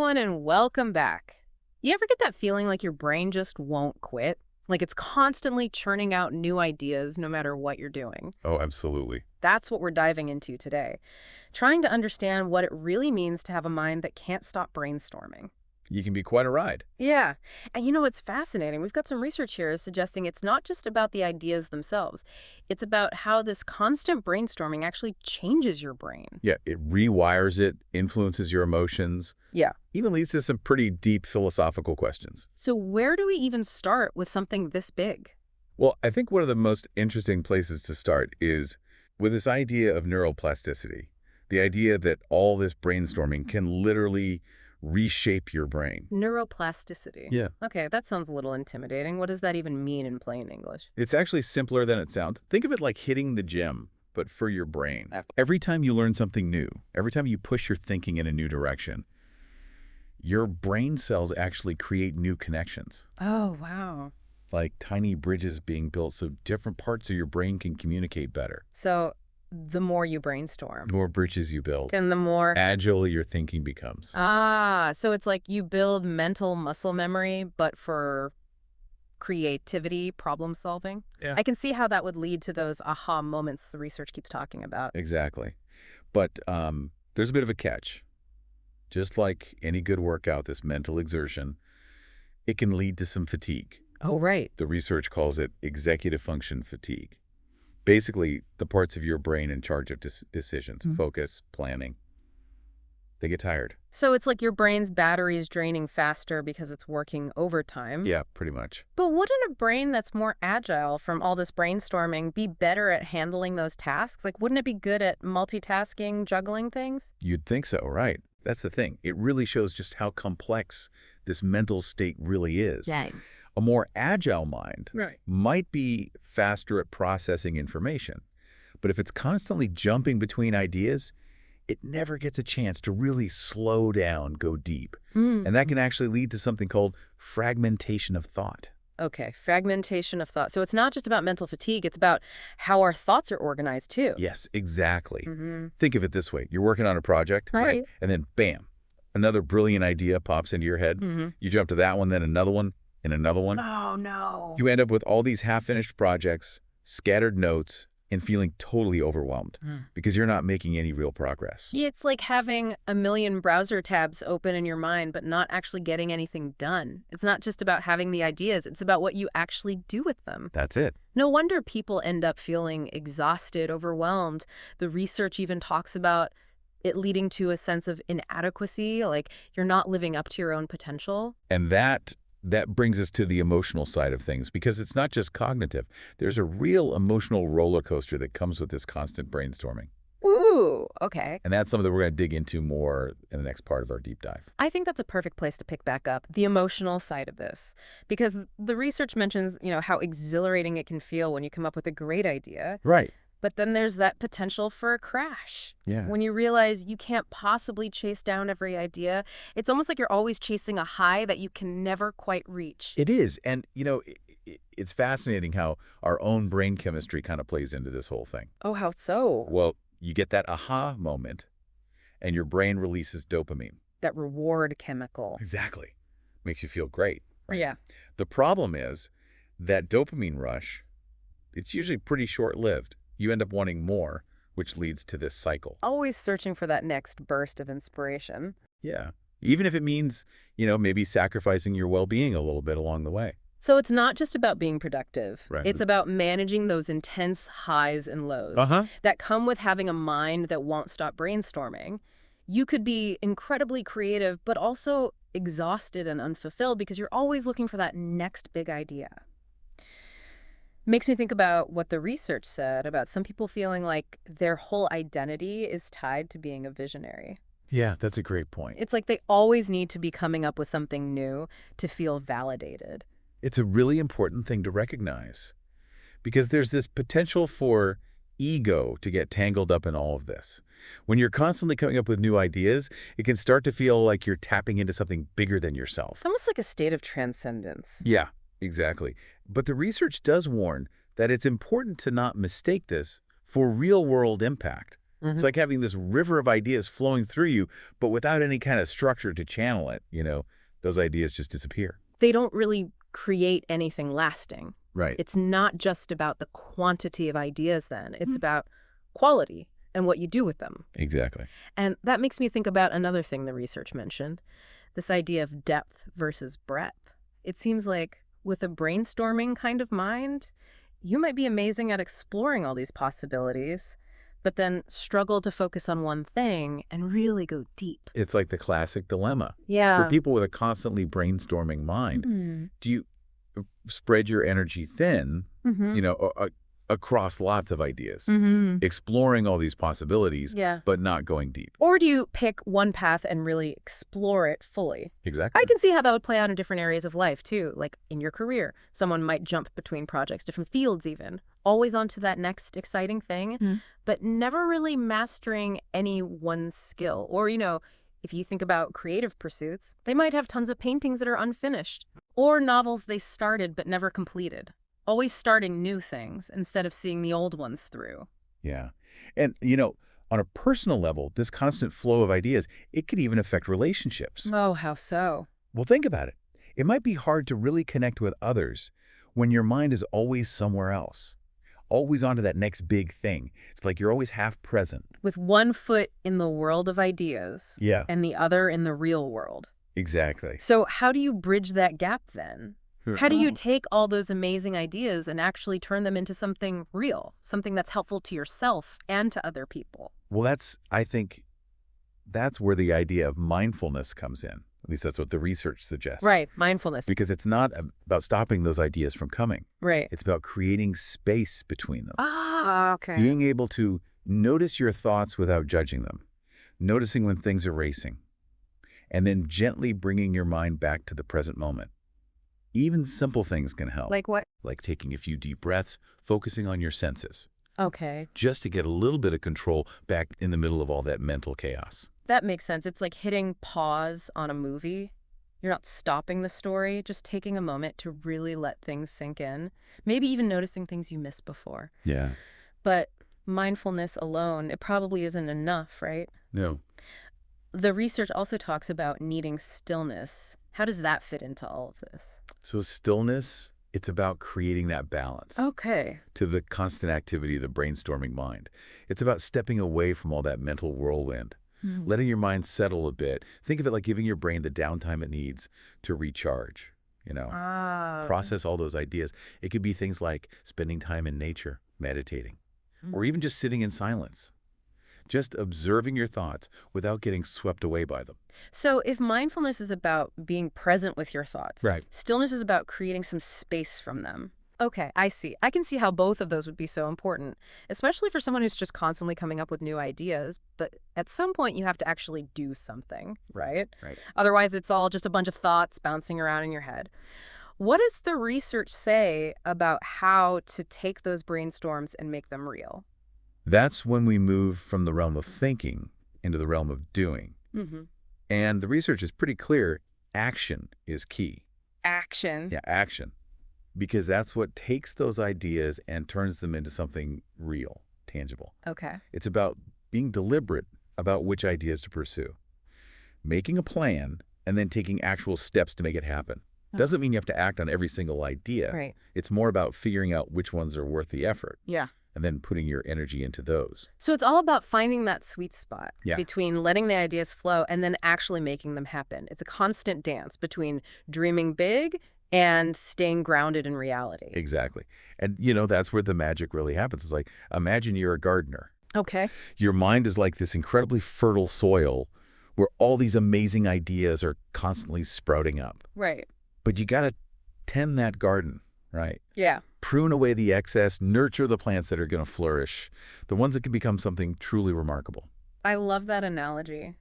everyone, and welcome back. You ever get that feeling like your brain just won't quit? Like it's constantly churning out new ideas no matter what you're doing? Oh, absolutely. That's what we're diving into today, trying to understand what it really means to have a mind that can't stop brainstorming. You can be quite a ride. Yeah, and you know what's fascinating? We've got some research here suggesting it's not just about the ideas themselves. It's about how this constant brainstorming actually changes your brain. Yeah, it rewires it, influences your emotions, Yeah. even leads to some pretty deep philosophical questions. So where do we even start with something this big? Well, I think one of the most interesting places to start is with this idea of neuroplasticity, the idea that all this brainstorming can literally reshape your brain. Neuroplasticity. Yeah. Okay, that sounds a little intimidating. What does that even mean in plain English? It's actually simpler than it sounds. Think of it like hitting the gym, but for your brain. Okay. Every time you learn something new, every time you push your thinking in a new direction, your brain cells actually create new connections, Oh, wow. like tiny bridges being built so different parts of your brain can communicate better. So the more you brainstorm The more bridges you build, and the more... agile your thinking becomes. So it's like you build mental muscle memory, but for creativity, problem solving. Yeah. I can see how that would lead to those aha moments the research keeps talking about. Exactly. But there's a bit of a catch. Just like any good workout, this mental exertion, it can lead to some fatigue. Oh, right. The research calls it executive function fatigue. Basically, the parts of your brain in charge of decisions, focus, planning, they get tired. So it's like your brain's battery is draining faster because it's working overtime. Yeah, pretty much. But wouldn't a brain that's more agile from all this brainstorming be better at handling those tasks? Like, wouldn't it be good at multitasking, juggling things? You'd think so, right? That's the thing. It really shows just how complex this mental state really is. Right. A more agile mind Right. might be faster at processing information. But if it's constantly jumping between ideas, it never gets a chance to really slow down, go deep. And that can actually lead to something called fragmentation of thought. Okay, fragmentation of thought. So it's not just about mental fatigue, it's about how our thoughts are organized too. Yes, exactly. Mm-hmm. Think of it this way. You're working on a project, Right. and then bam, another brilliant idea pops into your head. Mm-hmm. You jump to that one, then another one, and another one. Oh, no. You end up with all these half-finished projects, scattered notes, and feeling totally overwhelmed because you're not making any real progress. Yeah, it's like having a million browser tabs open in your mind, but not actually getting anything done. It's not just about having the ideas, it's about what you actually do with them. That's it. No wonder people end up feeling exhausted, overwhelmed. The research even talks about it leading to a sense of inadequacy, like you're not living up to your own potential. And that brings us to the emotional side of things, because it's not just cognitive. There's a real emotional roller coaster that comes with this constant brainstorming. Ooh, okay. And that's something that we're going to dig into more in the next part of our deep dive. I think that's a perfect place to pick back up, the emotional side of this. Because the research mentions, how exhilarating it can feel when you come up with a great idea. Right. But then there's that potential for a crash. Yeah. When you realize you can't possibly chase down every idea, it's almost like you're always chasing a high that you can never quite reach. It is. And, it's fascinating how our own brain chemistry kind of plays into this whole thing. Oh, how so? Well, you get that aha moment, and your brain releases dopamine. That reward chemical. Exactly. Makes you feel great. Right? Yeah. The problem is that dopamine rush, it's usually pretty short-lived. You end up wanting more, which leads to this cycle. Always searching for that next burst of inspiration. Yeah. Even if it means, maybe sacrificing your well-being a little bit along the way. So it's not just about being productive. Right. It's about managing those intense highs and lows that come with having a mind that won't stop brainstorming. You could be incredibly creative, but also exhausted and unfulfilled because you're always looking for that next big idea. Makes me think about what the research said about some people feeling like their whole identity is tied to being a visionary. Yeah, that's a great point. It's like they always need to be coming up with something new to feel validated. It's a really important thing to recognize, because there's this potential for ego to get tangled up in all of this. When you're constantly coming up with new ideas, it can start to feel like you're tapping into something bigger than yourself. It's almost like a state of transcendence. Yeah, exactly. But the research does warn that it's important to not mistake this for real-world impact. It's like having this river of ideas flowing through you, but without any kind of structure to channel it. Those ideas just disappear. They don't really create anything lasting. Right. It's not just about the quantity of ideas then. It's about quality and what you do with them. Exactly. And that makes me think about another thing the research mentioned, this idea of depth versus breadth. It seems like with a brainstorming kind of mind, you might be amazing at exploring all these possibilities, but then struggle to focus on one thing and really go deep. It's like the classic dilemma. Yeah. For people with a constantly brainstorming mind, do you spread your energy thin, across lots of ideas, exploring all these possibilities, but not going deep? Or do you pick one path and really explore it fully? Exactly. I can see how that would play out in different areas of life, too. Like in your career, someone might jump between projects, different fields even, always onto that next exciting thing, but never really mastering any one skill. Or, if you think about creative pursuits, they might have tons of paintings that are unfinished, or novels they started but never completed. Always starting new things instead of seeing the old ones through. Yeah. And, on a personal level, this constant flow of ideas, it could even affect relationships. Oh, how so? Well, think about it. It might be hard to really connect with others when your mind is always somewhere else, always onto that next big thing. It's like you're always half present. With one foot in the world of ideas and the other in the real world. Exactly. So how do you bridge that gap then? How do you take all those amazing ideas and actually turn them into something real, something that's helpful to yourself and to other people? Well, I think that's where the idea of mindfulness comes in. At least that's what the research suggests. Right, mindfulness. Because it's not about stopping those ideas from coming. Right. It's about creating space between them. Ah, okay. Being able to notice your thoughts without judging them, noticing when things are racing, and then gently bringing your mind back to the present moment. Even simple things can help. Like what? Like taking a few deep breaths, focusing on your senses. Okay. Just to get a little bit of control back in the middle of all that mental chaos. That makes sense. It's like hitting pause on a movie. You're not stopping the story, just taking a moment to really let things sink in. Maybe even noticing things you missed before. Yeah. But mindfulness alone, it probably isn't enough, right? No. The research also talks about needing stillness. How does that fit into all of this? So stillness, it's about creating that balance. Okay. To the constant activity of the brainstorming mind. It's about stepping away from all that mental whirlwind, letting your mind settle a bit. Think of it like giving your brain the downtime it needs to recharge, process all those ideas. It could be things like spending time in nature, meditating, or even just sitting in silence. Just observing your thoughts without getting swept away by them. So if mindfulness is about being present with your thoughts, stillness is about creating some space from them. Okay, I see. I can see how both of those would be so important, especially for someone who's just constantly coming up with new ideas. But at some point, you have to actually do something, right? Right. Otherwise, it's all just a bunch of thoughts bouncing around in your head. What does the research say about how to take those brainstorms and make them real? That's when we move from the realm of thinking into the realm of doing. And the research is pretty clear. Action is key. Action? Yeah, action. Because that's what takes those ideas and turns them into something real, tangible. Okay. It's about being deliberate about which ideas to pursue. Making a plan and then taking actual steps to make it happen. Doesn't mean you have to act on every single idea. Right. It's more about figuring out which ones are worth the effort. Yeah. And then putting your energy into those. So it's all about finding that sweet spot between letting the ideas flow and then actually making them happen. It's a constant dance between dreaming big and staying grounded in reality. Exactly. And, that's where the magic really happens. It's like, imagine you're a gardener. Okay. Your mind is like this incredibly fertile soil where all these amazing ideas are constantly sprouting up. Right. But you got to tend that garden, right? Yeah. Prune away the excess, nurture the plants that are going to flourish, the ones that can become something truly remarkable. I love that analogy.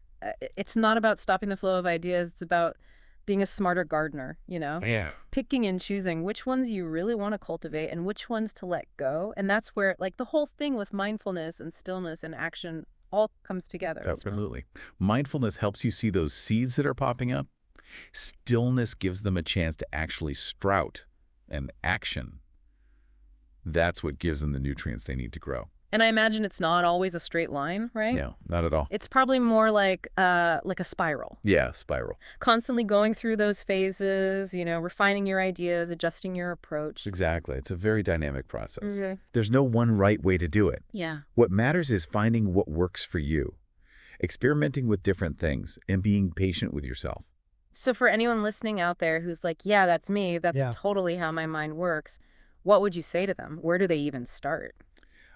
It's not about stopping the flow of ideas. It's about being a smarter gardener, Yeah. Picking and choosing which ones you really want to cultivate and which ones to let go. And that's where, the whole thing with mindfulness and stillness and action all comes together. Absolutely. Mindfulness helps you see those seeds that are popping up. Stillness gives them a chance to actually sprout, and action, that's what gives them the nutrients they need to grow. And I imagine it's not always a straight line, right? No, not at all. It's probably more like a spiral. Yeah, spiral. Constantly going through those phases, refining your ideas, adjusting your approach. Exactly. It's a very dynamic process. Okay. There's no one right way to do it. Yeah. What matters is finding what works for you, experimenting with different things, and being patient with yourself. So for anyone listening out there who's like, yeah, that's me, that's totally how my mind works, what would you say to them? Where do they even start?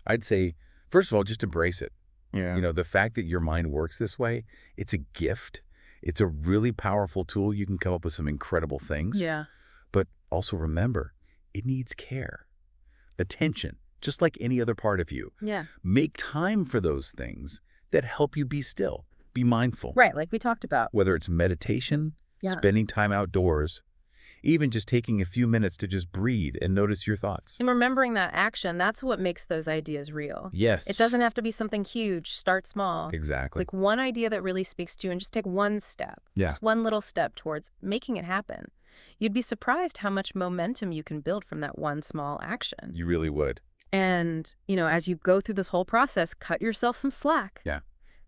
I'd say, first of all, just embrace it. Yeah. The fact that your mind works this way, it's a gift. It's a really powerful tool. You can come up with some incredible things. Yeah. But also remember, it needs care, attention, just like any other part of you. Yeah. Make time for those things that help you be still, be mindful. Right, like we talked about. Whether it's meditation, spending time outdoors, even just taking a few minutes to just breathe and notice your thoughts. And remembering that action, that's what makes those ideas real. Yes. It doesn't have to be something huge. Start small. Exactly. Like one idea that really speaks to you and just take one step. Yeah. Just one little step towards making it happen. You'd be surprised how much momentum you can build from that one small action. You really would. And, as you go through this whole process, cut yourself some slack. Yeah.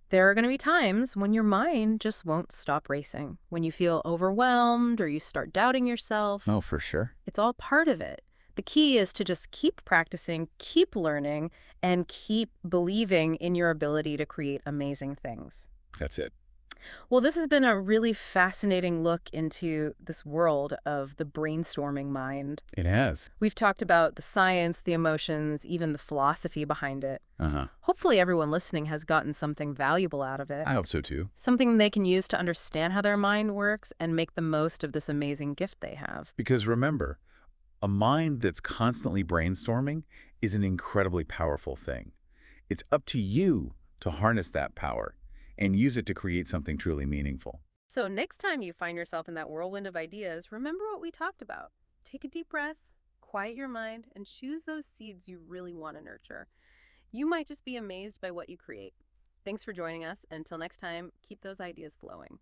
There are going to be times when your mind just won't stop racing, when you feel overwhelmed or you start doubting yourself. Oh, for sure. It's all part of it. The key is to just keep practicing, keep learning, and keep believing in your ability to create amazing things. That's it. Well, this has been a really fascinating look into this world of the brainstorming mind. It has. We've talked about the science, the emotions, even the philosophy behind it. Uh-huh. Hopefully everyone listening has gotten something valuable out of it. I hope so too. Something they can use to understand how their mind works and make the most of this amazing gift they have. Because remember, a mind that's constantly brainstorming is an incredibly powerful thing. It's up to you to harness that power and use it to create something truly meaningful. So next time you find yourself in that whirlwind of ideas, remember what we talked about. Take a deep breath, quiet your mind, and choose those seeds you really want to nurture. You might just be amazed by what you create. Thanks for joining us, and until next time, keep those ideas flowing.